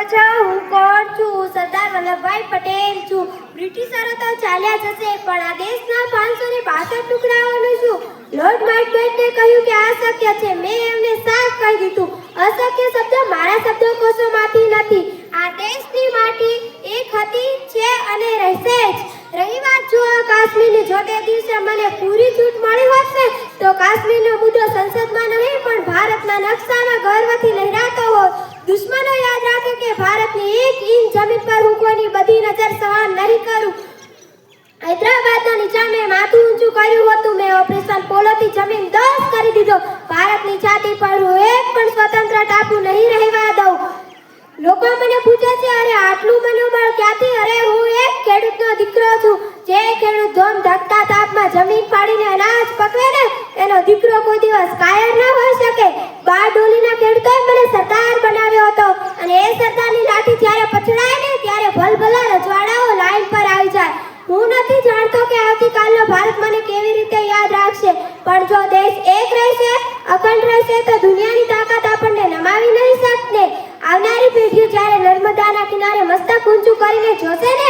પાછળ હું કોણ છું? સરદાર વલ્લભભાઈ પટેલ છું. બ્રિટિશરો તો ચાલ્યા જશે પણ આ દેશના 562 ટુકડાઓનું શું? લોર્ડ માઉન્ટબેટને કહ્યું કે આ શક્ય છે. મેં એમને સાફ કહી દીધું, અશક્ય શબ્દ મારા શબ્દકોશોમાંથી નથી. આ દેશની માટી એક હતી, છે અને રહેશે જ. રહી વાત જો આ કાશ્મીરની, જો તે દિવસે મને પૂરી છૂટ મળી હોત ને તો કાશ્મીરનો મુદ્દો સંસદમાં નહીં પણ ભારતના નકશામાં ગર્વથી લહેરાતો હોત. દુશ્મનો યાદ રાખે કે ભારતની 1 ઇંચ જમીન પર હું કોઈની બધી નજર સહન નહીં કરું. હૈદરાબાદના નિજામે માથું ઊંચું કર્યું હતું. મેં ઓપરેશન પોલોથી જમીન દોષ કરી દીધો. ભારતની છાતી પર હું એક પણ સ્વતંત્ર ટાપુ નહીં રહેવા દઉં. લોકો મને પૂછે છે, અરે આટલું મનોબળ ક્યાંથી? અરે હું એક ખેડૂતનો દીકરો છું. જે ખેડૂત ધોમ ધકતા તાપમાં જમીન પાડીને અનાજ પકવે ને એનો દીકરો કોઈ દિવસ કાયર ન હોઈ શકે. બારડોલીના ખેડૂતોએ મને સરદાર બનાવ્યો હતો અને એ સરદારની લાઠી જ્યારે પછડાય ને ત્યારે ભલભલા રજવાડાઓ લાઈન પર આવી જાય. હું નથી જાણતો કે આવતીકાલનો ભારત મને કેવી રીતે યાદ રાખશે, પણ જો દેશ એક રહેશે, અખંડ રહેશે તો દુનિયાની તાકાત આપણને નમાવી નહીં શકશે. આવનારી પેઢીઓ જ્યારે નર્મદાના કિનારે મસ્તક ઊંચું કરીને જોશે ને